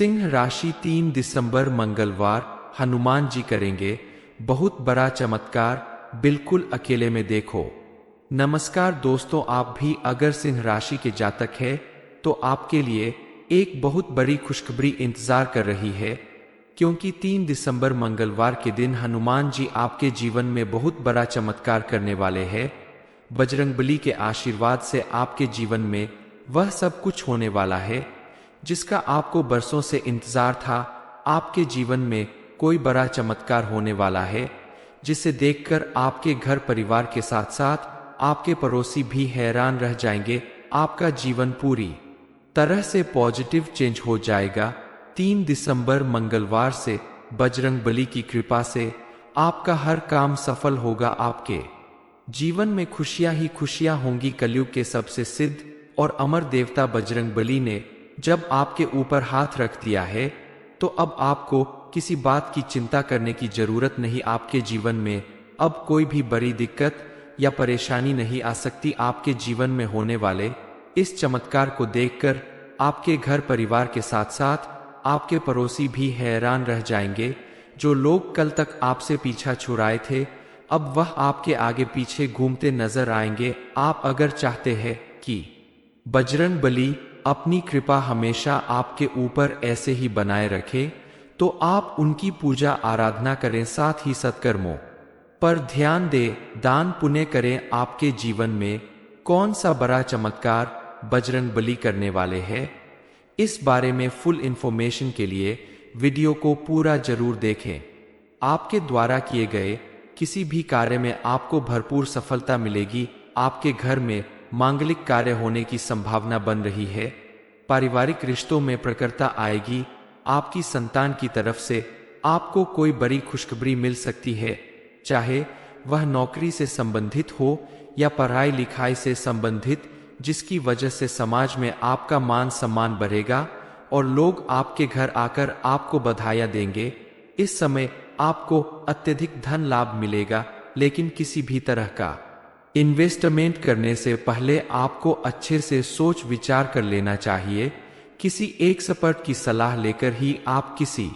सिंह राशि 3 दिसंबर मंगलवार हनुमान जी करेंगे बहुत बड़ा चमत्कार, बिल्कुल अकेले में देखो। नमस्कार दोस्तों, आप भी अगर सिंह राशि के जातक हैं तो आपके लिए एक बहुत बड़ी खुशखबरी इंतजार कर रही है, क्योंकि 3 दिसंबर मंगलवार के दिन हनुमान जी आपके जीवन में बहुत बड़ा चमत्कार करने वाले हैं। बजरंगबली के आशीर्वाद से आपके जीवन में वह सब कुछ होने वाला है जिसका आपको बरसों से इंतजार था। आपके जीवन में कोई बड़ा चमत्कार होने वाला है जिसे देखकर आपके घर परिवार के साथ साथ आपके पड़ोसी भी हैरान रह जाएंगे। आपका जीवन पूरी तरह से पॉजिटिव चेंज हो जाएगा। 3 दिसंबर मंगलवार से बजरंगबली की कृपा से आपका हर काम सफल होगा। आपके जीवन में खुशियां ही खुशियां होंगी। कलयुग के सबसे सिद्ध और अमर देवता बजरंगबली ने जब आपके ऊपर हाथ रख दिया है तो अब आपको किसी बात की चिंता करने की जरूरत नहीं। आपके जीवन में अब कोई भी बड़ी दिक्कत या परेशानी नहीं आ सकती। आपके जीवन में होने वाले इस चमत्कार को देखकर आपके घर परिवार के साथ साथ आपके पड़ोसी भी हैरान रह जाएंगे। जो लोग कल तक आपसे पीछा छुड़ाए थे अब वह आपके आगे पीछे घूमते नजर आएंगे। आप अगर चाहते हैं कि बजरंगबली अपनी कृपा हमेशा आपके ऊपर ऐसे ही बनाए रखे तो आप उनकी पूजा आराधना करें, साथ ही सत्कर्मों पर ध्यान दें, दान पुण्य करें। आपके जीवन में कौन सा बड़ा चमत्कार बजरंगबली करने वाले हैं, इस बारे में फुल इंफॉर्मेशन के लिए वीडियो को पूरा जरूर देखें। आपके द्वारा किए गए किसी भी कार्य में आपको भरपूर सफलता मिलेगी। आपके घर में मांगलिक कार्य होने की संभावना बन रही है। पारिवारिक रिश्तों में प्रखरता आएगी। आपकी संतान की तरफ से आपको कोई बड़ी खुशखबरी मिल सकती है, चाहे वह नौकरी से संबंधित हो या पढ़ाई लिखाई से संबंधित, जिसकी वजह से समाज में आपका मान सम्मान बढ़ेगा और लोग आपके घर आकर आपको बधाइयां देंगे। इस समय आपको अत्यधिक धन लाभ मिलेगा, लेकिन किसी भी तरह का इन्वेस्टमेंट करने से पहले आपको अच्छे से सोच विचार कर लेना चाहिए। किसी एक एक्सपर्ट की सलाह लेकर ही आप किसी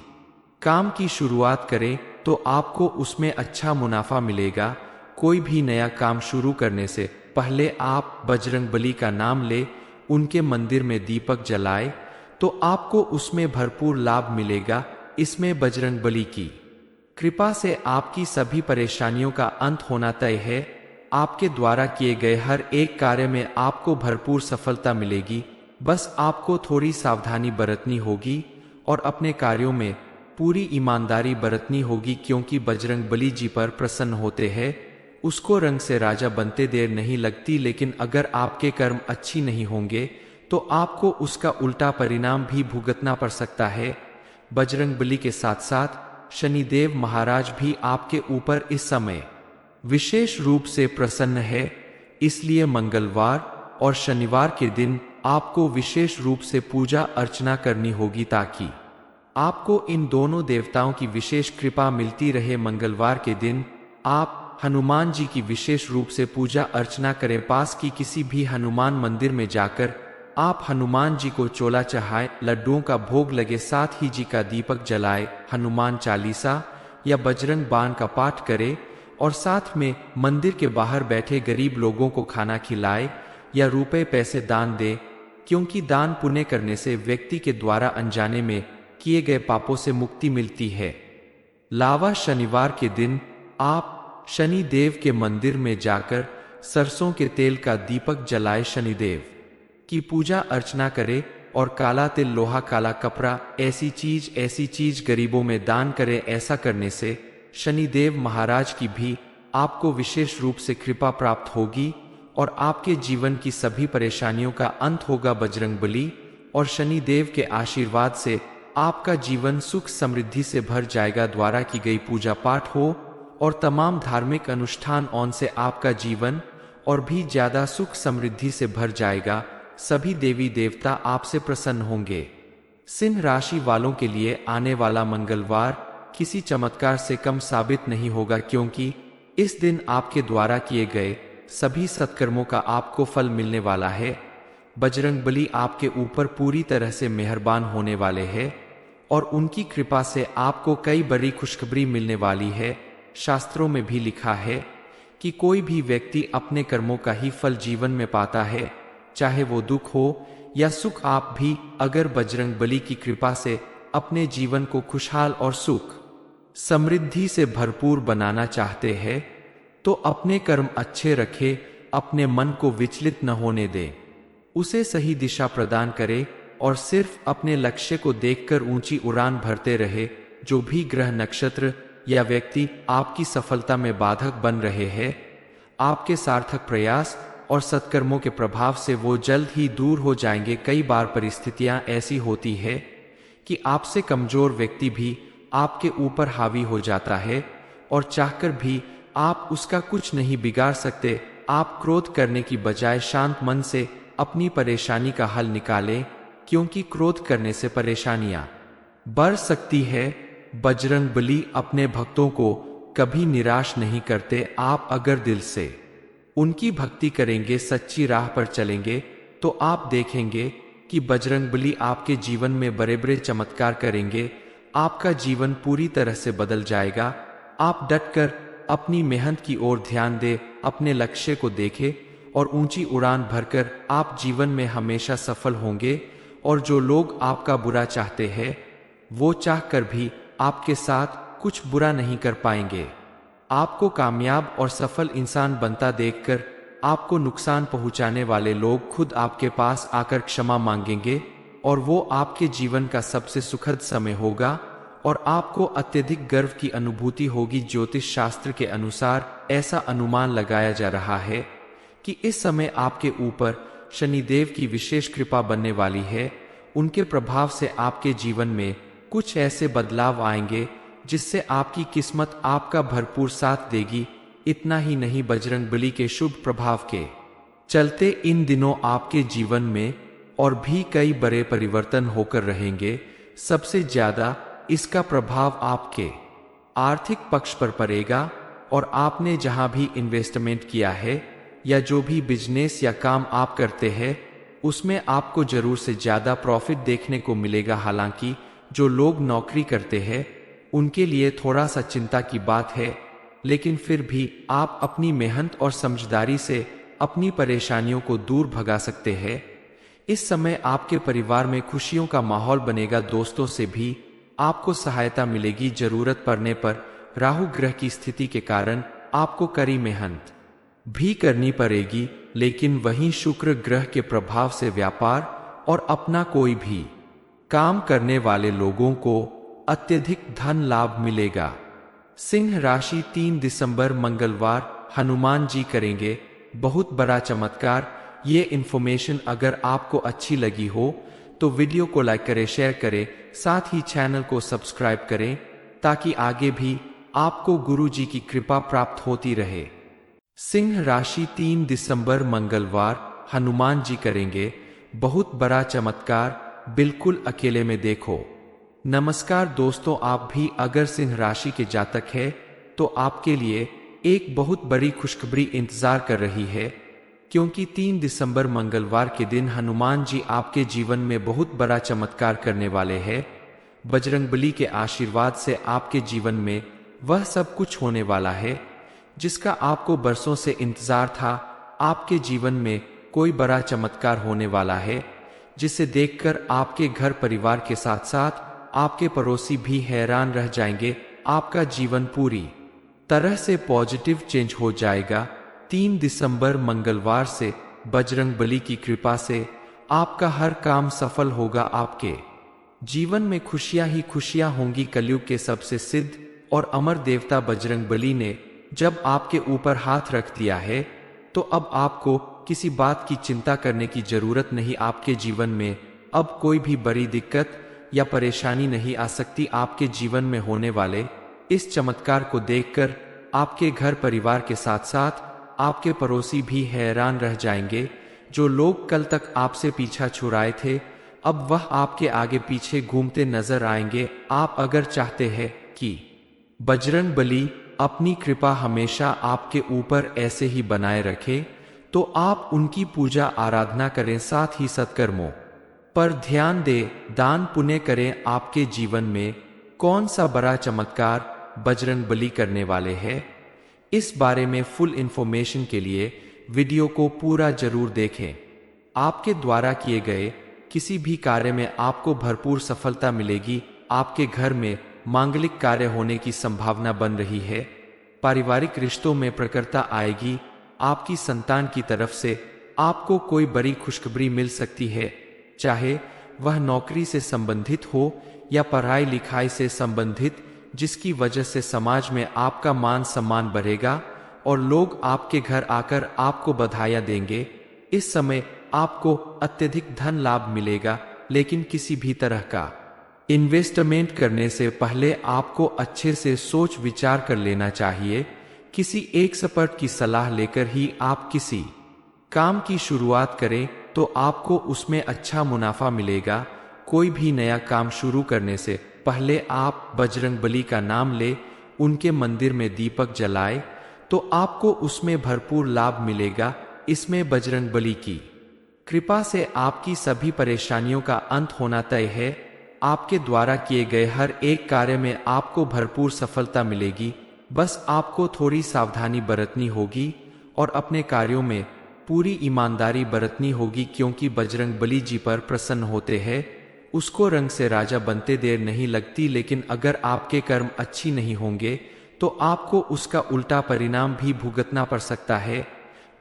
काम की शुरुआत करें तो आपको उसमें अच्छा मुनाफा मिलेगा। कोई भी नया काम शुरू करने से पहले आप बजरंगबली का नाम ले, उनके मंदिर में दीपक जलाए तो आपको उसमें भरपूर लाभ मिलेगा। इसमें बजरंगबली की कृपा से आपकी सभी परेशानियों का अंत होना तय है। आपके द्वारा किए गए हर एक कार्य में आपको भरपूर सफलता मिलेगी। बस आपको थोड़ी सावधानी बरतनी होगी और अपने कार्यों में पूरी ईमानदारी बरतनी होगी, क्योंकि बजरंगबली जी पर प्रसन्न होते हैं उसको रंग से राजा बनते देर नहीं लगती। लेकिन अगर आपके कर्म अच्छी नहीं होंगे तो आपको उसका उल्टा परिणाम भी भुगतना पड़ सकता है। बजरंगबली के साथ साथ शनिदेव महाराज भी आपके ऊपर इस समय विशेष रूप से प्रसन्न है, इसलिए मंगलवार और शनिवार के दिन आपको विशेष रूप से पूजा अर्चना करनी होगी ताकि आपको इन दोनों देवताओं की विशेष कृपा मिलती रहे। मंगलवार के दिन आप हनुमान जी की विशेष रूप से पूजा अर्चना करें। पास की किसी भी हनुमान मंदिर में जाकर आप हनुमान जी को चोला चढ़ाएं, लड्डुओं का भोग लगे, साथ ही जी का दीपक जलाए, हनुमान चालीसा या बजरंग बाण का पाठ करें और साथ में मंदिर के बाहर बैठे गरीब लोगों को खाना खिलाए या रुपए पैसे दान दे, क्योंकि दान पुण्य करने से व्यक्ति के द्वारा अनजाने में किए गए पापों से मुक्ति मिलती है। लावा शनिवार के दिन आप शनि देव के मंदिर में जाकर सरसों के तेल का दीपक जलाए, शनिदेव की पूजा अर्चना करें और काला तिल, लोहा, काला कपड़ा, ऐसी चीज गरीबों में दान करें। ऐसा करने से शनिदेव महाराज की भी आपको विशेष रूप से कृपा प्राप्त होगी और आपके जीवन की सभी परेशानियों का अंत होगा। बजरंगबली और शनिदेव के आशीर्वाद से आपका जीवन सुख समृद्धि से भर जाएगा। द्वारा की गई पूजा पाठ हो और तमाम धार्मिक अनुष्ठान ऑन से आपका जीवन और भी ज्यादा सुख समृद्धि से भर जाएगा। सभी देवी देवता आपसे प्रसन्न होंगे। सिंह राशि वालों के लिए आने वाला मंगलवार किसी चमत्कार से कम साबित नहीं होगा, क्योंकि इस दिन आपके द्वारा किए गए सभी सत्कर्मों का आपको फल मिलने वाला है। बजरंगबली आपके ऊपर पूरी तरह से मेहरबान होने वाले हैं। और उनकी कृपा से आपको कई बड़ी खुशखबरी मिलने वाली है। शास्त्रों में भी लिखा है कि कोई भी व्यक्ति अपने कर्मों का ही फल जीवन में पाता है, चाहे वो दुख हो या सुख। आप भी अगर बजरंगबली की कृपा से अपने जीवन को खुशहाल और सुख समृद्धि से भरपूर बनाना चाहते हैं तो अपने कर्म अच्छे रखें, अपने मन को विचलित न होने दें, उसे सही दिशा प्रदान करें और सिर्फ अपने लक्ष्य को देखकर ऊंची उड़ान भरते रहे। जो भी ग्रह, नक्षत्र या व्यक्ति आपकी सफलता में बाधक बन रहे हैं, आपके सार्थक प्रयास और सत्कर्मों के प्रभाव से वो जल्द ही दूर हो जाएंगे। कई बार परिस्थितियां ऐसी होती है कि आपसे कमजोर व्यक्ति भी आपके ऊपर हावी हो जाता है और चाहकर भी आप उसका कुछ नहीं बिगाड़ सकते। आप क्रोध करने की बजाय शांत मन से अपनी परेशानी का हल निकालें, क्योंकि क्रोध करने से परेशानियां बढ़ सकती है। बजरंगबली अपने भक्तों को कभी निराश नहीं करते। आप अगर दिल से उनकी भक्ति करेंगे, सच्ची राह पर चलेंगे, तो आप देखेंगे कि बजरंगबली आपके जीवन में बड़े बड़े चमत्कार करेंगे। आपका जीवन पूरी तरह से बदल जाएगा। आप डटकर अपनी मेहनत की ओर ध्यान दें, अपने लक्ष्य को देखें और ऊंची उड़ान भरकर आप जीवन में हमेशा सफल होंगे। और जो लोग आपका बुरा चाहते हैं, वो चाहकर भी आपके साथ कुछ बुरा नहीं कर पाएंगे। आपको कामयाब और सफल इंसान बनता देखकर आपको नुकसान पहुंचाने वाले लोग खुद आपके पास आकर क्षमा मांगेंगे और वो आपके जीवन का सबसे सुखद समय होगा और आपको अत्यधिक गर्व की अनुभूति होगी। ज्योतिष शास्त्र के अनुसार ऐसा अनुमान लगाया जा रहा है कि इस समय आपके ऊपर शनिदेव की विशेष कृपा बनने वाली है। उनके प्रभाव से आपके जीवन में कुछ ऐसे बदलाव आएंगे जिससे आपकी किस्मत आपका भरपूर साथ देगी। इतना ही नहीं, बजरंगबली के शुभ प्रभाव के चलते इन दिनों आपके जीवन में और भी कई बड़े परिवर्तन होकर रहेंगे। सबसे ज्यादा इसका प्रभाव आपके आर्थिक पक्ष पर पड़ेगा और आपने जहां भी इन्वेस्टमेंट किया है या जो भी बिजनेस या काम आप करते हैं, उसमें आपको जरूर से ज्यादा प्रॉफिट देखने को मिलेगा। हालांकि जो लोग नौकरी करते हैं उनके लिए थोड़ा सा चिंता की बात है, लेकिन फिर भी आप अपनी मेहनत और समझदारी से अपनी परेशानियों को दूर भगा सकते हैं। इस समय आपके परिवार में खुशियों का माहौल बनेगा। दोस्तों से भी आपको सहायता मिलेगी। जरूरत पड़ने पर राहु ग्रह की स्थिति के कारण आपको कड़ी मेहनत भी करनी पड़ेगी, लेकिन वहीं शुक्र ग्रह के प्रभाव से व्यापार और अपना कोई भी काम करने वाले लोगों को अत्यधिक धन लाभ मिलेगा। सिंह राशि 3 दिसंबर मंगलवार हनुमान जी करेंगे बहुत बड़ा चमत्कार। ये इन्फॉर्मेशन अगर आपको अच्छी लगी हो तो वीडियो को लाइक करें, शेयर करें, साथ ही चैनल को सब्सक्राइब करें ताकि आगे भी आपको गुरु जी की कृपा प्राप्त होती रहे। सिंह राशि 3 दिसंबर मंगलवार हनुमान जी करेंगे बहुत बड़ा चमत्कार, बिल्कुल अकेले में देखो। नमस्कार दोस्तों, आप भी अगर सिंह राशि के जातक हैं तो आपके लिए एक बहुत बड़ी खुशखबरी इंतजार कर रही है, क्योंकि 3 दिसंबर मंगलवार के दिन हनुमान जी आपके जीवन में बहुत बड़ा चमत्कार करने वाले हैं। बजरंगबली के आशीर्वाद से आपके जीवन में वह सब कुछ होने वाला है जिसका आपको बरसों से इंतजार था। आपके जीवन में कोई बड़ा चमत्कार होने वाला है जिसे देखकर आपके घर परिवार के साथ साथ आपके पड़ोसी भी हैरान रह जाएंगे। आपका जीवन पूरी तरह से पॉजिटिव चेंज हो जाएगा। 3 दिसंबर मंगलवार से बजरंगबली की कृपा से आपका हर काम सफल होगा। आपके जीवन में खुशियां ही खुशियां होंगी। कलयुग के सबसे सिद्ध और अमर देवता बजरंगबली ने जब आपके ऊपर हाथ रख दिया है तो अब आपको किसी बात की चिंता करने की जरूरत नहीं। आपके जीवन में अब कोई भी बड़ी दिक्कत या परेशानी नहीं आ सकती। आपके जीवन में होने वाले इस चमत्कार को देखकर आपके घर परिवार के साथ साथ आपके पड़ोसी भी हैरान रह जाएंगे। जो लोग कल तक आपसे पीछा छुड़ाए थे, अब वह आपके आगे पीछे घूमते नजर आएंगे। आप अगर चाहते हैं कि बजरंगबली अपनी कृपा हमेशा आपके ऊपर ऐसे ही बनाए रखे, तो आप उनकी पूजा आराधना करें, साथ ही सत्कर्मों पर ध्यान दें, दान पुण्य करें, आपके जीवन में कौन सा बड़ा चमत्कार बजरंगबली करने वाले हैं। इस बारे में फुल इंफॉर्मेशन के लिए वीडियो को पूरा जरूर देखें। आपके द्वारा किए गए किसी भी कार्य में आपको भरपूर सफलता मिलेगी। आपके घर में मांगलिक कार्य होने की संभावना बन रही है। पारिवारिक रिश्तों में प्रखरता आएगी। आपकी संतान की तरफ से आपको कोई बड़ी खुशखबरी मिल सकती है, चाहे वह नौकरी से संबंधित हो या पढ़ाई लिखाई से संबंधित, जिसकी वजह से समाज में आपका मान सम्मान बढ़ेगा और लोग आपके घर आकर आपको बधाइयां देंगे। इस समय आपको अत्यधिक धन लाभ मिलेगा, लेकिन किसी भी तरह का इन्वेस्टमेंट करने से पहले आपको अच्छे से सोच विचार कर लेना चाहिए। किसी एक एक्सपर्ट की सलाह लेकर ही आप किसी काम की शुरुआत करें तो आपको उसमें अच्छा मुनाफा मिलेगा। कोई भी नया काम शुरू करने से पहले आप बजरंगबली का नाम ले, उनके मंदिर में दीपक जलाए तो आपको उसमें भरपूर लाभ मिलेगा। इसमें बजरंगबली की कृपा से आपकी सभी परेशानियों का अंत होना तय है। आपके द्वारा किए गए हर एक कार्य में आपको भरपूर सफलता मिलेगी। बस आपको थोड़ी सावधानी बरतनी होगी और अपने कार्यों में पूरी ईमानदारी बरतनी होगी, क्योंकि बजरंगबली जी पर प्रसन्न होते हैं। उसको रंग से राजा बनते देर नहीं लगती, लेकिन अगर आपके कर्म अच्छी नहीं होंगे तो आपको उसका उल्टा परिणाम भी भुगतना पड़ सकता है।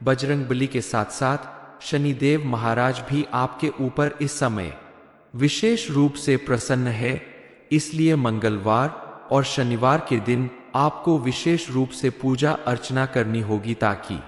बजरंगबली के साथ साथ शनिदेव महाराज भी आपके ऊपर इस समय विशेष रूप से प्रसन्न है। इसलिए मंगलवार और शनिवार के दिन आपको विशेष रूप से पूजा अर्चना करनी होगी, ताकि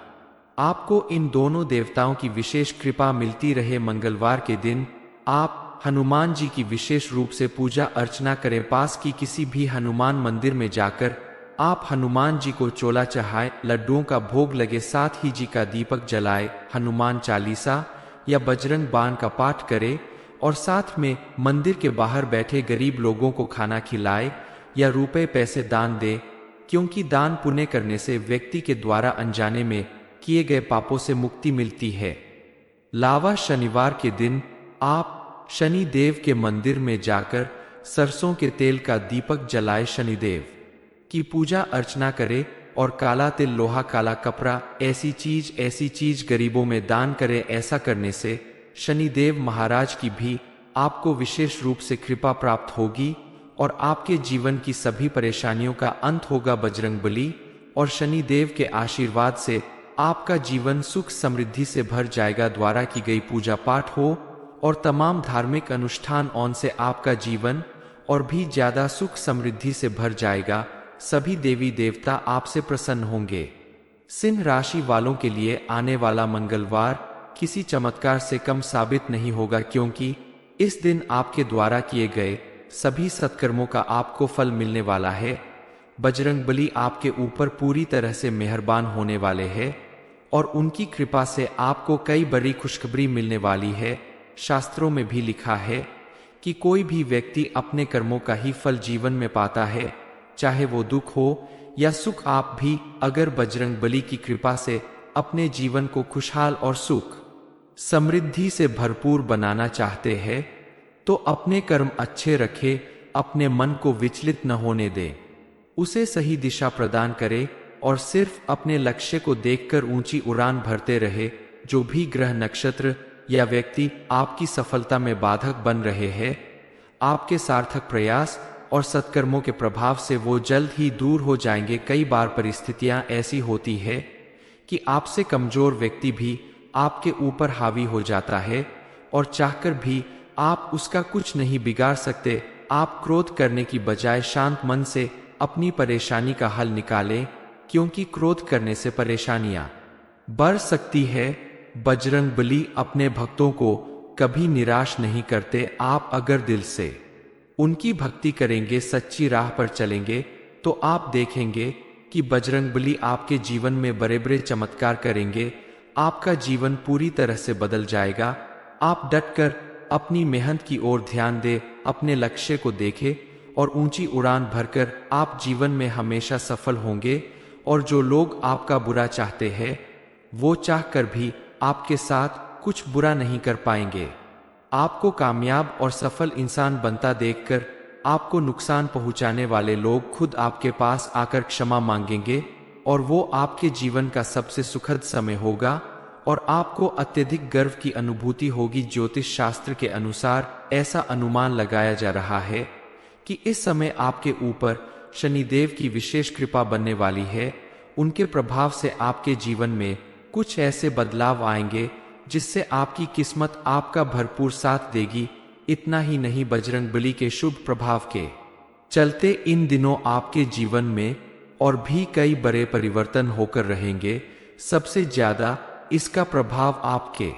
आपको इन दोनों देवताओं की विशेष कृपा मिलती रहे। मंगलवार के दिन आप हनुमान जी की विशेष रूप से पूजा अर्चना करें। पास की किसी भी हनुमान मंदिर में जाकर आप हनुमान जी को चोला चढ़ाएं, लड्डुओं का भोग लगे, साथ ही जी का दीपक जलाए, हनुमान चालीसा या बजरंग बाण का पाठ करें और साथ में मंदिर के बाहर बैठे गरीब लोगों को खाना खिलाए या रुपए पैसे दान दे, क्योंकि दान पुण्य करने से व्यक्ति के द्वारा अनजाने में किए गए पापों से मुक्ति मिलती है। लावा शनिवार के दिन आप शनि देव के मंदिर में जाकर सरसों के तेल का दीपक जलाए, शनिदेव की पूजा अर्चना करें और काला तिल, लोहा, काला कपड़ा, ऐसी चीज गरीबों में दान करें। ऐसा करने से शनिदेव महाराज की भी आपको विशेष रूप से कृपा प्राप्त होगी और आपके जीवन की सभी परेशानियों का अंत होगा। बजरंगबली और शनिदेव के आशीर्वाद से आपका जीवन सुख समृद्धि से भर जाएगा। द्वारा की गई पूजा पाठ हो और तमाम धार्मिक अनुष्ठान ऑन से आपका जीवन और भी ज्यादा सुख समृद्धि से भर जाएगा। सभी देवी देवता आपसे प्रसन्न होंगे। सिंह राशि वालों के लिए आने वाला मंगलवार किसी चमत्कार से कम साबित नहीं होगा, क्योंकि इस दिन आपके द्वारा किए गए सभी सत्कर्मों का आपको फल मिलने वाला है। बजरंगबली आपके ऊपर पूरी तरह से मेहरबान होने वाले हैं और उनकी कृपा से आपको कई बड़ी खुशखबरी मिलने वाली है। शास्त्रों में भी लिखा है कि कोई भी व्यक्ति अपने कर्मों का ही फल जीवन में पाता है, चाहे वो दुख हो या सुख। आप भी अगर बजरंगबली की कृपा से अपने जीवन को खुशहाल और सुख समृद्धि से भरपूर बनाना चाहते हैं तो अपने कर्म अच्छे रखें, अपने मन को विचलित न होने दें, उसे सही दिशा प्रदान करें और सिर्फ अपने लक्ष्य को देखकर ऊंची उड़ान भरते रहे। जो भी ग्रह, नक्षत्र या व्यक्ति आपकी सफलता में बाधक बन रहे हैं, आपके सार्थक प्रयास और सत्कर्मों के प्रभाव से वो जल्द ही दूर हो जाएंगे। कई बार परिस्थितियां ऐसी होती है कि आपसे कमजोर व्यक्ति भी आपके ऊपर हावी हो जाता है और चाहकर भी आप उसका कुछ नहीं बिगाड़ सकते। आप क्रोध करने की बजाय शांत मन से अपनी परेशानी का हल निकालें, क्योंकि क्रोध करने से परेशानियां बढ़ सकती है। बजरंगबली अपने भक्तों को कभी निराश नहीं करते। आप अगर दिल से उनकी भक्ति करेंगे, सच्ची राह पर चलेंगे, तो आप देखेंगे कि बजरंगबली आपके जीवन में बड़े बड़े चमत्कार करेंगे। आपका जीवन पूरी तरह से बदल जाएगा। आप डटकर अपनी मेहनत की ओर ध्यान दें, अपने लक्ष्य को देखें और ऊंची उड़ान भरकर आप जीवन में हमेशा सफल होंगे। और जो लोग आपका बुरा चाहते हैं, वो चाहकर भी आपके साथ कुछ बुरा नहीं कर पाएंगे। आपको कामयाब और सफल इंसान बनता देखकर आपको नुकसान पहुंचाने वाले लोग खुद आपके पास आकर क्षमा मांगेंगे और वो आपके जीवन का सबसे सुखद समय होगा और आपको अत्यधिक गर्व की अनुभूति होगी। ज्योतिष शास्त्र के अनुसार ऐसा अनुमान लगाया जा रहा है कि इस समय आपके ऊपर शनिदेव की विशेष कृपा बनने वाली है। उनके प्रभाव से आपके जीवन में कुछ ऐसे बदलाव आएंगे जिससे आपकी किस्मत आपका भरपूर साथ देगी। इतना ही नहीं, बजरंगबली के शुभ प्रभाव के चलते इन दिनों आपके जीवन में और भी कई बड़े परिवर्तन होकर रहेंगे। सबसे ज्यादा इसका प्रभाव आपके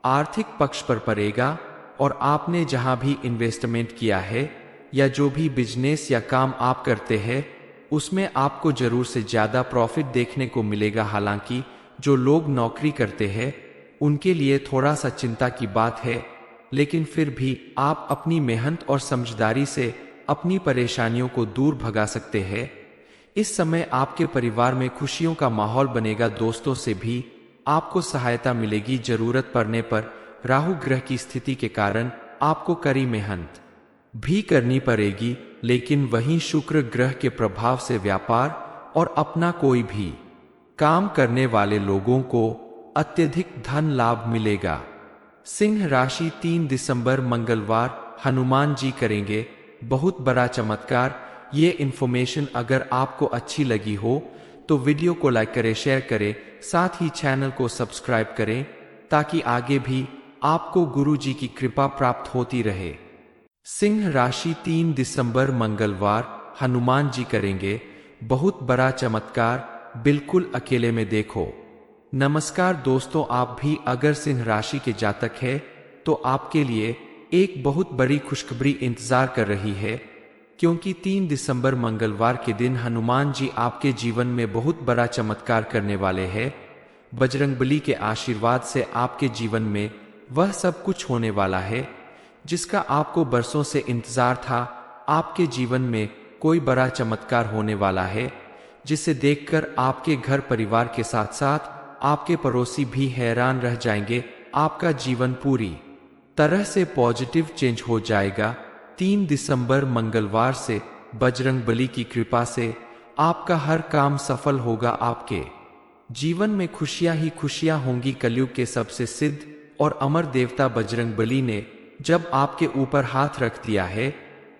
आर्थिक पक्ष पर पड़ेगा और आपने जहां भी इन्वेस्टमेंट किया है या जो भी बिजनेस या काम आप करते हैं उसमें आपको जरूर से ज्यादा प्रॉफिट देखने को मिलेगा। हालांकि जो लोग नौकरी करते हैं उनके लिए थोड़ा सा चिंता की बात है, लेकिन फिर भी आप अपनी मेहनत और समझदारी से अपनी परेशानियों को दूर भगा सकते हैं। इस समय आपके परिवार में खुशियों का माहौल बनेगा। दोस्तों से भी आपको सहायता मिलेगी। जरूरत पड़ने पर राहु ग्रह की स्थिति के कारण आपको कड़ी मेहनत भी करनी पड़ेगी, लेकिन वहीं शुक्र ग्रह के प्रभाव से व्यापार और अपना कोई भी काम करने वाले लोगों को अत्यधिक धन लाभ मिलेगा। सिंह राशि 3 दिसंबर मंगलवार हनुमान जी करेंगे बहुत बड़ा चमत्कार। ये इन्फॉर्मेशन अगर आपको अच्छी लगी हो तो वीडियो को लाइक करें, शेयर करें, साथ ही चैनल को सब्सक्राइब करें ताकि आगे भी आपको गुरु जी की कृपा प्राप्त होती रहे। सिंह राशि 3 दिसंबर मंगलवार हनुमान जी करेंगे बहुत बड़ा चमत्कार, बिल्कुल अकेले में देखो। नमस्कार दोस्तों, आप भी अगर सिंह राशि के जातक हैं तो आपके लिए एक बहुत बड़ी खुशखबरी इंतजार कर रही है, क्योंकि 3 दिसंबर मंगलवार के दिन हनुमान जी आपके जीवन में बहुत बड़ा चमत्कार करने वाले हैं। बजरंगबली के आशीर्वाद से आपके जीवन में वह सब कुछ होने वाला है जिसका आपको बरसों से इंतजार था। आपके जीवन में कोई बड़ा चमत्कार होने वाला है जिसे देखकर आपके घर परिवार के साथ साथ आपके पड़ोसी भी हैरान रह जाएंगे। आपका जीवन पूरी तरह से पॉजिटिव चेंज हो जाएगा। 3 दिसंबर मंगलवार से बजरंगबली की कृपा से आपका हर काम सफल होगा। आपके जीवन में खुशियां ही खुशियां होंगी। कलयुग के सबसे सिद्ध और अमर देवता बजरंगबली ने जब आपके ऊपर हाथ रख दिया है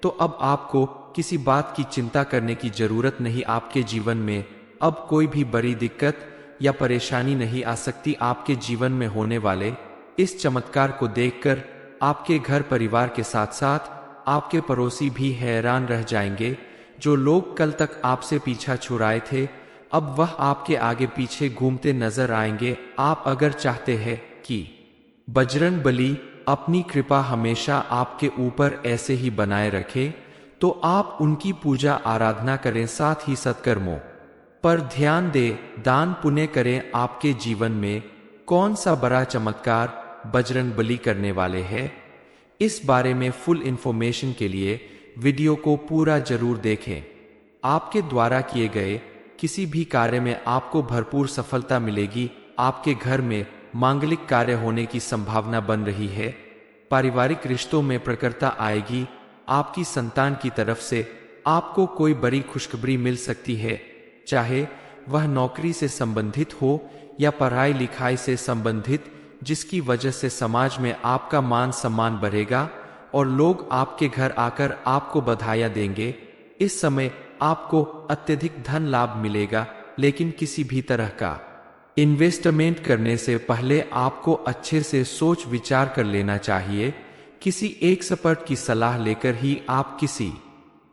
तो अब आपको किसी बात की चिंता करने की जरूरत नहीं। आपके जीवन में अब कोई भी बड़ी दिक्कत या परेशानी नहीं आ सकती। आपके जीवन में होने वाले इस चमत्कार को देखकर आपके घर परिवार के साथ साथ आपके पड़ोसी भी हैरान रह जाएंगे। जो लोग कल तक आपसे पीछा छुड़ाए थे अब वह आपके आगे पीछे घूमते नजर आएंगे। आप अगर चाहते हैं कि बजरंगबली अपनी कृपा हमेशा आपके ऊपर ऐसे ही बनाए रखे तो आप उनकी पूजा आराधना करें, साथ ही सत्कर्मों पर ध्यान दें, दान पुण्य करें। आपके जीवन में कौन सा बड़ा चमत्कार बजरंगबली करने वाले हैं, इस बारे में फुल इंफॉर्मेशन के लिए वीडियो को पूरा जरूर देखें। आपके द्वारा किए गए किसी भी कार्य में आपको भरपूर सफलता मिलेगी। आपके घर में मांगलिक कार्य होने की संभावना बन रही है। पारिवारिक रिश्तों में प्रखरता आएगी। आपकी संतान की तरफ से आपको कोई बड़ी खुशखबरी मिल सकती है, चाहे वह नौकरी से संबंधित हो या पढ़ाई लिखाई से संबंधित, जिसकी वजह से समाज में आपका मान सम्मान बढ़ेगा और लोग आपके घर आकर आपको बधाइयां देंगे। इस समय आपको अत्यधिक धन लाभ मिलेगा, लेकिन किसी भी तरह का इन्वेस्टमेंट करने से पहले आपको अच्छे से सोच विचार कर लेना चाहिए। किसी एक एक्सपर्ट की सलाह लेकर ही आप किसी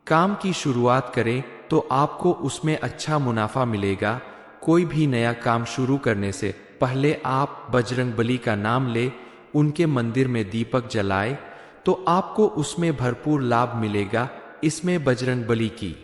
काम की शुरुआत करें तो आपको उसमें अच्छा मुनाफा मिलेगा। कोई भी नया काम शुरू करने से पहले आप बजरंगबली का नाम ले, उनके मंदिर में दीपक जलाए तो आपको उसमें भरपूर लाभ मिलेगा। इसमें बजरंगबली की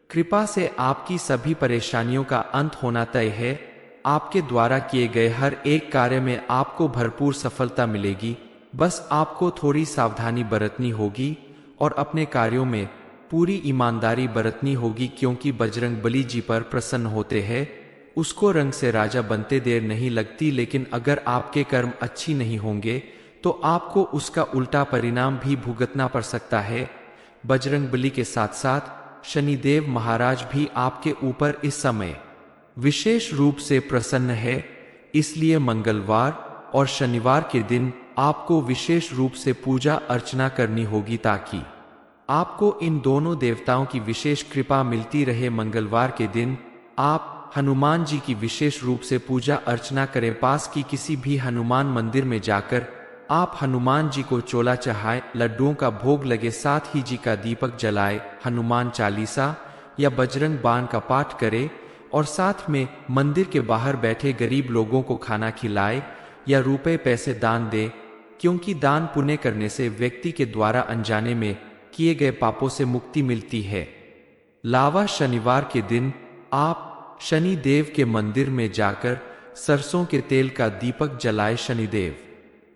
कृपा से आपकी सभी परेशानियों का अंत होना तय है। आपके द्वारा किए गए हर एक कार्य में आपको भरपूर सफलता मिलेगी। बस आपको थोड़ी सावधानी बरतनी होगी और अपने कार्यों में पूरी ईमानदारी बरतनी होगी, क्योंकि बजरंगबली जी पर प्रसन्न होते हैं उसको रंग से राजा बनते देर नहीं लगती। लेकिन अगर आपके कर्म अच्छी नहीं होंगे तो आपको उसका उल्टा परिणाम भी भुगतना पड़ सकता है। बजरंगबली के साथ साथ शनिदेव महाराज भी आपके ऊपर इस समय विशेष रूप से प्रसन्न है, इसलिए मंगलवार और शनिवार के दिन आपको विशेष रूप से पूजा अर्चना करनी होगी ताकि आपको इन दोनों देवताओं की विशेष कृपा मिलती रहे। मंगलवार के दिन आप हनुमान जी की विशेष रूप से पूजा अर्चना करें। पास की किसी भी हनुमान मंदिर में जाकर आप हनुमान जी को चोला चढ़ाएं, लड्डुओं का भोग लगे, साथ ही जी का दीपक जलाए, हनुमान चालीसा या बजरंग बाण का पाठ करें और साथ में मंदिर के बाहर बैठे गरीब लोगों को खाना खिलाए या रुपए पैसे दान दे, क्योंकि दान पुण्य करने से व्यक्ति के द्वारा अनजाने में किए गए पापों से मुक्ति मिलती है। लावा शनिवार के दिन आप शनि देव के मंदिर में जाकर सरसों के तेल का दीपक जलाए, शनिदेव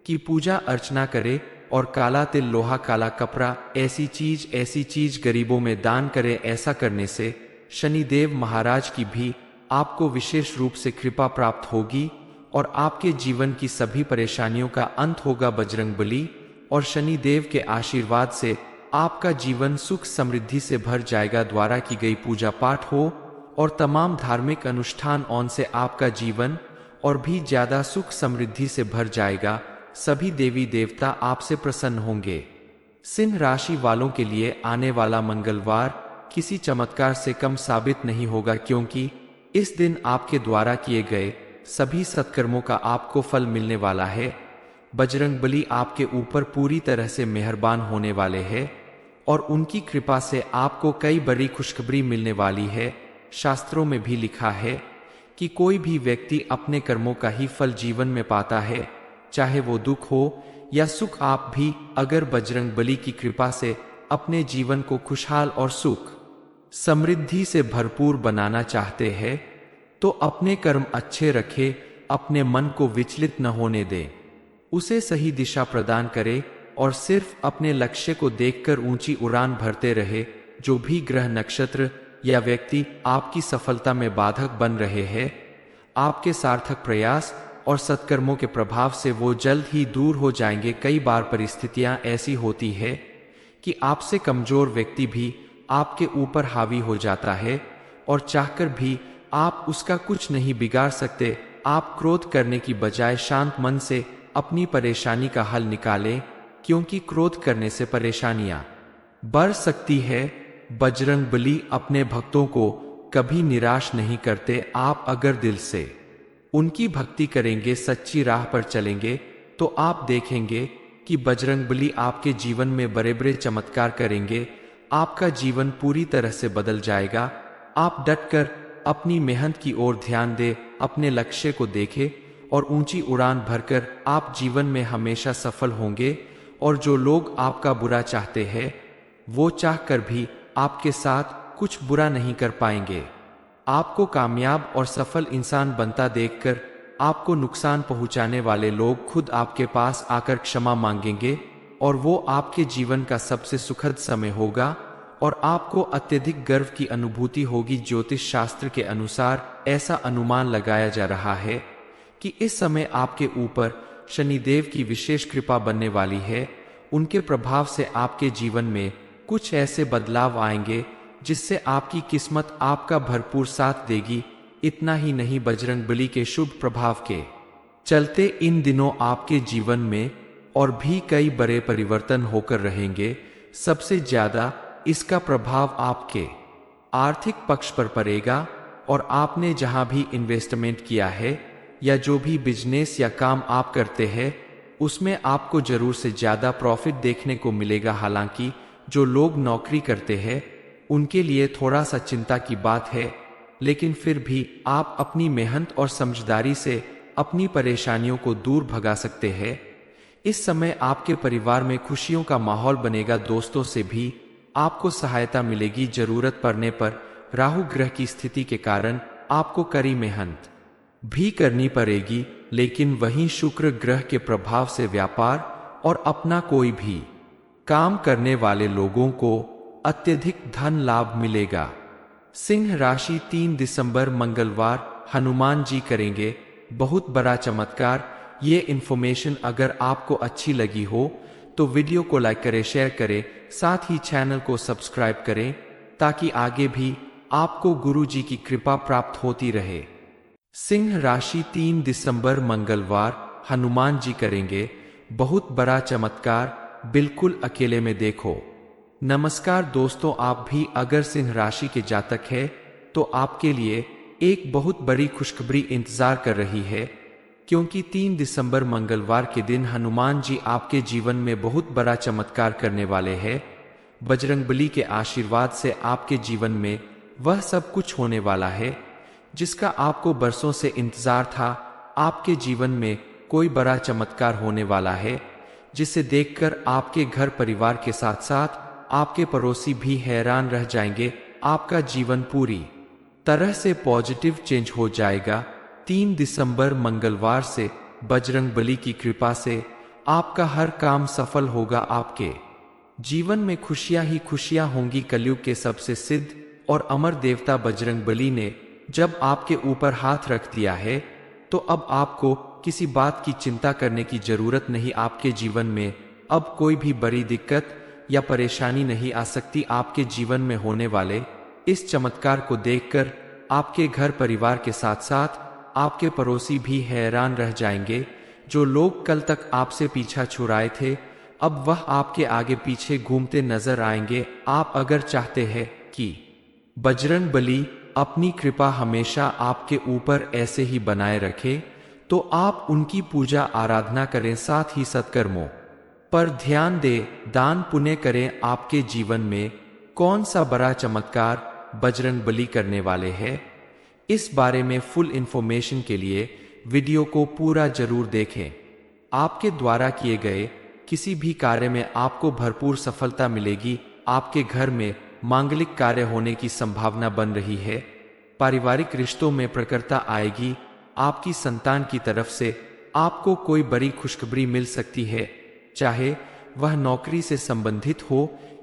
की पूजा अर्चना करें और काला तिल, लोहा, काला कपड़ा, ऐसी चीज गरीबों में दान करें। ऐसा करने से शनिदेव महाराज की भी आपको विशेष रूप से कृपा प्राप्त होगी और आपके जीवन की सभी परेशानियों का अंत होगा। बजरंगबली और शनिदेव के आशीर्वाद से आपका जीवन सुख समृद्धि से भर जाएगा। द्वारा की गई पूजा पाठ हो और तमाम धार्मिक अनुष्ठान ऑन से आपका जीवन और भी ज्यादा सुख समृद्धि से भर जाएगा। सभी देवी देवता आपसे प्रसन्न होंगे। सिंह राशि वालों के लिए आने वाला मंगलवार किसी चमत्कार से कम साबित नहीं होगा, क्योंकि इस दिन आपके द्वारा किए गए सभी सत्कर्मों का आपको फल मिलने वाला है। बजरंगबली आपके ऊपर पूरी तरह से मेहरबान होने वाले हैं और उनकी कृपा से आपको कई बड़ी खुशखबरी मिलने वाली है। शास्त्रों में भी लिखा है कि कोई भी व्यक्ति अपने कर्मों का ही फल जीवन में पाता है, चाहे वो दुख हो या सुख। आप भी अगर बजरंगबली की कृपा से अपने जीवन को खुशहाल और सुख समृद्धि से भरपूर बनाना चाहते हैं तो अपने कर्म अच्छे रखें, अपने मन को विचलित न होने दें, उसे सही दिशा प्रदान करें और सिर्फ अपने लक्ष्य को देखकर ऊंची उड़ान भरते रहे। जो भी ग्रह, नक्षत्र या व्यक्ति आपकी सफलता में बाधक बन रहे हैं, आपके सार्थक प्रयास और सत्कर्मों के प्रभाव से वो जल्द ही दूर हो जाएंगे। कई बार परिस्थितियां ऐसी होती है कि आपसे कमजोर व्यक्ति भी आपके ऊपर हावी हो जाता है और चाहकर भी आप उसका कुछ नहीं बिगाड़ सकते। आप क्रोध करने की बजाय शांत मन से अपनी परेशानी का हल निकालें, क्योंकि क्रोध करने से परेशानियां बढ़ सकती है। बजरंगबली अपने भक्तों को कभी निराश नहीं करते। आप अगर दिल से उनकी भक्ति करेंगे, सच्ची राह पर चलेंगे, तो आप देखेंगे कि बजरंगबली आपके जीवन में बड़े बड़े चमत्कार करेंगे। आपका जीवन पूरी तरह से बदल जाएगा। आप डटकर अपनी मेहनत की ओर ध्यान दें, अपने लक्ष्य को देखें और ऊंची उड़ान भरकर आप जीवन में हमेशा सफल होंगे। और जो लोग आपका बुरा चाहते हैं, वो चाहकर भी आपके साथ कुछ बुरा नहीं कर पाएंगे। आपको कामयाब और सफल इंसान बनता देखकर आपको नुकसान पहुंचाने वाले लोग खुद आपके पास आकर क्षमा मांगेंगे और वो आपके जीवन का सबसे सुखद समय होगा और आपको अत्यधिक गर्व की अनुभूति होगी। ज्योतिष शास्त्र के अनुसार ऐसा अनुमान लगाया जा रहा है कि इस समय आपके ऊपर शनिदेव की विशेष कृपा बनने वाली है। उनके प्रभाव से आपके जीवन में कुछ ऐसे बदलाव आएंगे जिससे आपकी किस्मत आपका भरपूर साथ देगी। इतना ही नहीं, बजरंगबली के शुभ प्रभाव के चलते इन दिनों आपके जीवन में और भी कई बड़े परिवर्तन होकर रहेंगे। सबसे ज्यादा इसका प्रभाव आपके आर्थिक पक्ष पर पड़ेगा और आपने जहां भी इन्वेस्टमेंट किया है या जो भी बिजनेस या काम आप करते हैं, उसमें आपको जरूर से ज्यादा प्रॉफिट देखने को मिलेगा। हालांकि जो लोग नौकरी करते हैं उनके लिए थोड़ा सा चिंता की बात है, लेकिन फिर भी आप अपनी मेहनत और समझदारी से अपनी परेशानियों को दूर भगा सकते हैं। इस समय आपके परिवार में खुशियों का माहौल बनेगा। दोस्तों से भी आपको सहायता मिलेगी। जरूरत पड़ने पर राहु ग्रह की स्थिति के कारण आपको कड़ी मेहनत भी करनी पड़ेगी, लेकिन वहीं शुक्र ग्रह के प्रभाव से व्यापार और अपना कोई भी काम करने वाले लोगों को अत्यधिक धन लाभ मिलेगा। सिंह राशि 3 दिसंबर मंगलवार हनुमान जी करेंगे बहुत बड़ा चमत्कार। ये इन्फॉर्मेशन अगर आपको अच्छी लगी हो तो वीडियो को लाइक करें, शेयर करें, साथ ही चैनल को सब्सक्राइब करें ताकि आगे भी आपको गुरु जी की कृपा प्राप्त होती रहे। सिंह राशि 3 दिसंबर मंगलवार, हनुमान जी करेंगे बहुत बड़ा चमत्कार, बिल्कुल अकेले में देखो। नमस्कार दोस्तों, आप भी अगर सिंह राशि के जातक है तो आपके लिए एक बहुत बड़ी खुशखबरी इंतजार कर रही है, क्योंकि 3 दिसंबर मंगलवार के दिन हनुमान जी आपके जीवन में बहुत बड़ा चमत्कार करने वाले हैं। बजरंगबली के आशीर्वाद से आपके जीवन में वह सब कुछ होने वाला है जिसका आपको बरसों से इंतजार था। आपके जीवन में कोई बड़ा चमत्कार होने वाला है जिसे देखकर आपके घर परिवार के साथ साथ आपके पड़ोसी भी हैरान रह जाएंगे। आपका जीवन पूरी तरह से पॉजिटिव चेंज हो जाएगा। 3 दिसंबर मंगलवार से बजरंगबली की कृपा से आपका हर काम सफल होगा। आपके जीवन में खुशियां ही खुशियां होंगी। कलयुग के सबसे सिद्ध और अमर देवता बजरंगबली ने जब आपके ऊपर हाथ रख दिया है तो अब आपको किसी बात की चिंता करने की जरूरत नहीं। आपके जीवन में अब कोई भी बड़ी दिक्कत या परेशानी नहीं आ सकती। आपके जीवन में होने वाले इस चमत्कार को देखकर आपके घर परिवार के साथ साथ आपके पड़ोसी भी हैरान रह जाएंगे। जो लोग कल तक आपसे पीछा छुड़ाए थे अब वह आपके आगे पीछे घूमते नजर आएंगे। आप अगर चाहते हैं कि बजरंगबली अपनी कृपा हमेशा आपके ऊपर ऐसे ही बनाए रखे तो आप उनकी पूजा आराधना करें, साथ ही सत्कर्मों पर ध्यान दें, दान पुण्य करें। आपके जीवन में कौन सा बड़ा चमत्कार बजरंगबली करने वाले हैं, इस बारे में फुल इंफॉर्मेशन के लिए वीडियो को पूरा जरूर देखें। आपके द्वारा किए गए किसी भी कार्य में आपको भरपूर सफलता मिलेगी। आपके घर में मांगलिक कार्य होने की संभावना बन रही है। पारिवारिक रिश्तों में प्रखरता आएगी। आपकी संतान की तरफ से आपको कोई बड़ी खुशखबरी मिल सकती है, चाहे वह नौकरी से संबंधित हो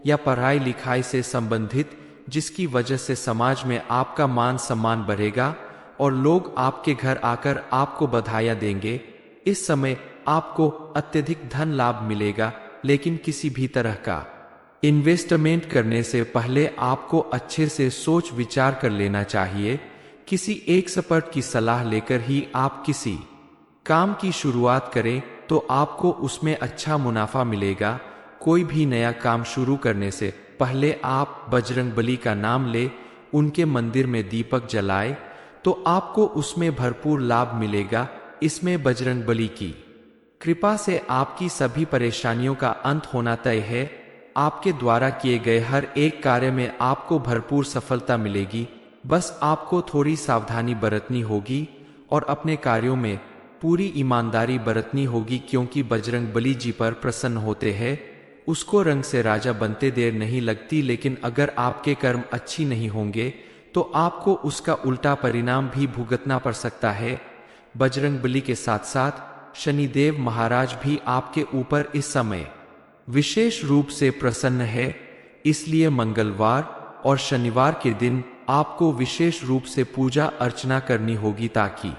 या पढ़ाई लिखाई से संबंधित, जिसकी वजह से समाज में आपका मान सम्मान बढ़ेगा और लोग आपके घर आकर आपको बधाइयां देंगे। इस समय आपको अत्यधिक धन लाभ मिलेगा, लेकिन किसी भी तरह का इन्वेस्टमेंट करने से पहले आपको अच्छे से सोच विचार कर लेना चाहिए। किसी एक एक्सपर्ट की सलाह लेकर ही आप किसी काम की शुरुआत करें तो आपको उसमें अच्छा मुनाफा मिलेगा। कोई भी नया काम शुरू करने से पहले आप बजरंगबली का नाम ले, उनके मंदिर में दीपक जलाए तो आपको उसमें भरपूर लाभ मिलेगा। इसमें बजरंगबली की कृपा से आपकी सभी परेशानियों का अंत होना तय है। आपके द्वारा किए गए हर एक कार्य में आपको भरपूर सफलता मिलेगी। बस आपको थोड़ी सावधानी बरतनी होगी और अपने कार्यों में पूरी ईमानदारी बरतनी होगी, क्योंकि बजरंगबली जी पर प्रसन्न होते हैं। उसको रंग से राजा बनते देर नहीं लगती, लेकिन अगर आपके कर्म अच्छी नहीं होंगे तो आपको उसका उल्टा परिणाम भी भुगतना पड़ सकता है। बजरंगबली के साथ साथ शनिदेव महाराज भी आपके ऊपर इस समय विशेष रूप से प्रसन्न है। इसलिए मंगलवार और शनिवार के दिन आपको विशेष रूप से पूजा अर्चना करनी होगी ताकि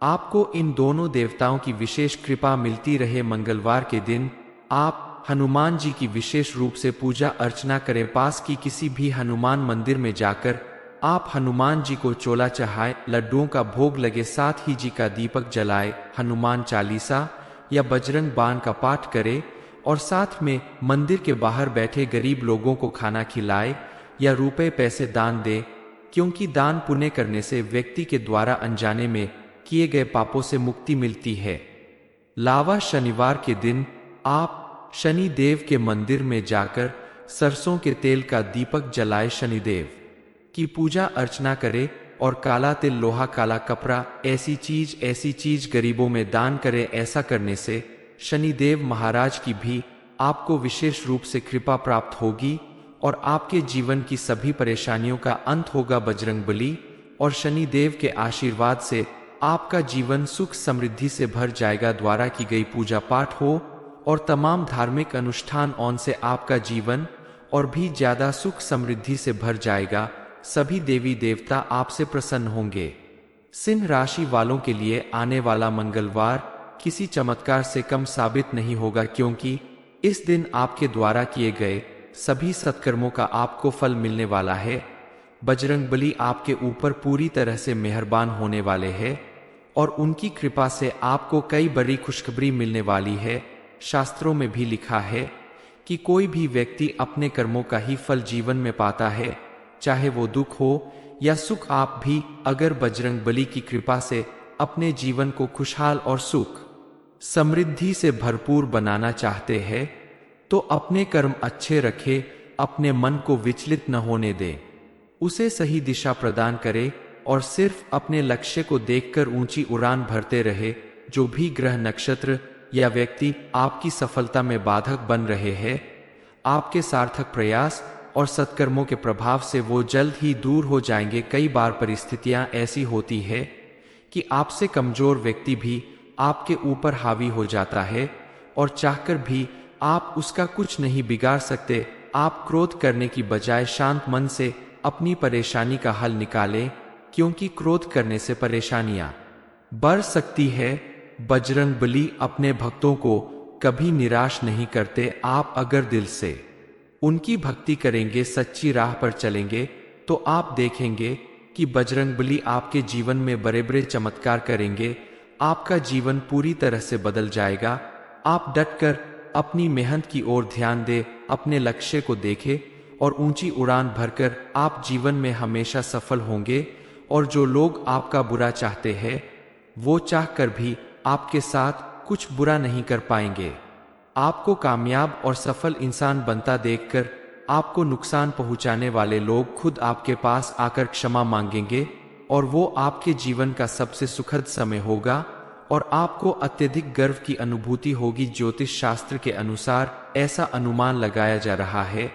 आपको इन दोनों देवताओं की विशेष कृपा मिलती रहे। मंगलवार के दिन आप हनुमान जी की विशेष रूप से पूजा अर्चना करें। पास की किसी भी हनुमान मंदिर में जाकर आप हनुमान जी को चोला चढ़ाए, लड्डुओं का भोग लगे, साथ ही जी का दीपक जलाए, हनुमान चालीसा या बजरंग बाण का पाठ करें और साथ में मंदिर के बाहर बैठे गरीब लोगों को खाना खिलाए या रुपए पैसे दान दे, क्योंकि दान पुण्य करने से व्यक्ति के द्वारा अनजाने में किए गए पापों से मुक्ति मिलती है। लावा शनिवार के दिन आप शनि देव के मंदिर में जाकर सरसों के तेल का दीपक जलाए, शनिदेव की पूजा अर्चना करें और काला तिल, लोहा, काला कपड़ा, ऐसी चीज गरीबों में दान करें। ऐसा करने से शनिदेव महाराज की भी आपको विशेष रूप से कृपा प्राप्त होगी और आपके जीवन की सभी परेशानियों का अंत होगा। बजरंगबली और शनिदेव के आशीर्वाद से आपका जीवन सुख समृद्धि से भर जाएगा। द्वारा की गई पूजा पाठ हो और तमाम धार्मिक अनुष्ठान ऑन से आपका जीवन और भी ज्यादा सुख समृद्धि से भर जाएगा। सभी देवी देवता आपसे प्रसन्न होंगे। सिंह राशि वालों के लिए आने वाला मंगलवार किसी चमत्कार से कम साबित नहीं होगा, क्योंकि इस दिन आपके द्वारा किए गए सभी सत्कर्मों का आपको फल मिलने वाला है। बजरंगबली आपके ऊपर पूरी तरह से मेहरबान होने वाले हैं और उनकी कृपा से आपको कई बड़ी खुशखबरी मिलने वाली है। शास्त्रों में भी लिखा है कि कोई भी व्यक्ति अपने कर्मों का ही फल जीवन में पाता है, चाहे वो दुख हो या सुख। आप भी अगर बजरंगबली की कृपा से अपने जीवन को खुशहाल और सुख समृद्धि से भरपूर बनाना चाहते हैं तो अपने कर्म अच्छे रखें, अपने मन को विचलित न होने दें, उसे सही दिशा प्रदान करें और सिर्फ अपने लक्ष्य को देखकर ऊंची उड़ान भरते रहे। जो भी ग्रह, नक्षत्र या व्यक्ति आपकी सफलता में बाधक बन रहे हैं, आपके सार्थक प्रयास और सत्कर्मों के प्रभाव से वो जल्द ही दूर हो जाएंगे। कई बार परिस्थितियां ऐसी होती है कि आपसे कमजोर व्यक्ति भी आपके ऊपर हावी हो जाता है और चाहकर भी आप उसका कुछ नहीं बिगाड़ सकते। आप क्रोध करने की बजाय शांत मन से अपनी परेशानी का हल निकालें, क्योंकि क्रोध करने से परेशानियां बढ़ सकती है। बजरंगबली अपने भक्तों को कभी निराश नहीं करते। आप अगर दिल से उनकी भक्ति करेंगे, सच्ची राह पर चलेंगे, तो आप देखेंगे कि बजरंगबली आपके जीवन में बड़े बड़े चमत्कार करेंगे। आपका जीवन पूरी तरह से बदल जाएगा। आप डटकर अपनी मेहनत की ओर ध्यान दें, अपने लक्ष्य को देखें और ऊंची उड़ान भरकर आप जीवन में हमेशा सफल होंगे। और जो लोग आपका बुरा चाहते हैं, वो चाहकर भी आपके साथ कुछ बुरा नहीं कर पाएंगे। आपको कामयाब और सफल इंसान बनता देखकर आपको नुकसान पहुंचाने वाले लोग खुद आपके पास आकर क्षमा मांगेंगे और वो आपके जीवन का सबसे सुखद समय होगा और आपको अत्यधिक गर्व की अनुभूति होगी। ज्योतिष शास्त्र के अनुसार ऐसा अनुमान लगाया जा रहा है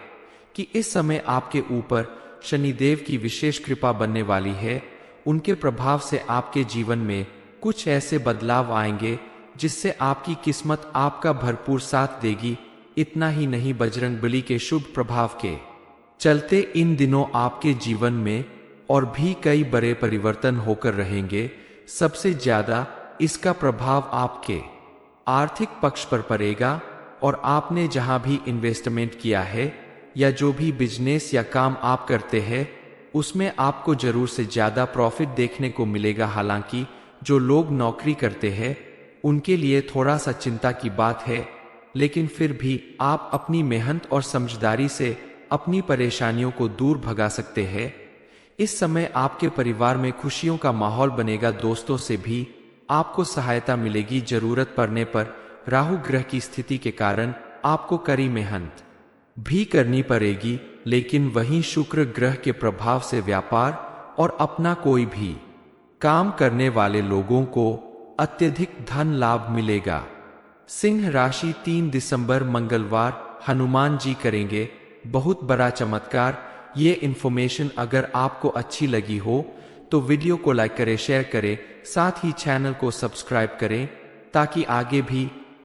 कि इस समय आपके ऊपर शनिदेव की विशेष कृपा बनने वाली है। उनके प्रभाव से आपके जीवन में कुछ ऐसे बदलाव आएंगे जिससे आपकी किस्मत आपका भरपूर साथ देगी। इतना ही नहीं, बजरंगबली के शुभ प्रभाव के चलते इन दिनों आपके जीवन में और भी कई बड़े परिवर्तन होकर रहेंगे। सबसे ज्यादा इसका प्रभाव आपके आर्थिक पक्ष पर पड़ेगा और आपने जहां भी इन्वेस्टमेंट किया है या जो भी बिजनेस या काम आप करते हैं, उसमें आपको जरूर से ज्यादा प्रॉफिट देखने को मिलेगा। हालांकि जो लोग नौकरी करते हैं उनके लिए थोड़ा सा चिंता की बात है, लेकिन फिर भी आप अपनी मेहनत और समझदारी से अपनी परेशानियों को दूर भगा सकते हैं। इस समय आपके परिवार में खुशियों का माहौल बनेगा। दोस्तों से भी आपको सहायता मिलेगी। जरूरत पड़ने पर राहु ग्रह की स्थिति के कारण आपको कड़ी मेहनत भी करनी पड़ेगी, लेकिन वहीं शुक्र ग्रह के प्रभाव से व्यापार और अपना कोई भी काम करने वाले लोगों को अत्यधिक धन लाभ मिलेगा। सिंह राशि 3 दिसंबर मंगलवार हनुमान जी करेंगे बहुत बड़ा चमत्कार। ये इन्फॉर्मेशन अगर आपको अच्छी लगी हो तो वीडियो को लाइक करें, शेयर करें, साथ ही चैनल को सब्सक्राइब करें ताकि आगे भी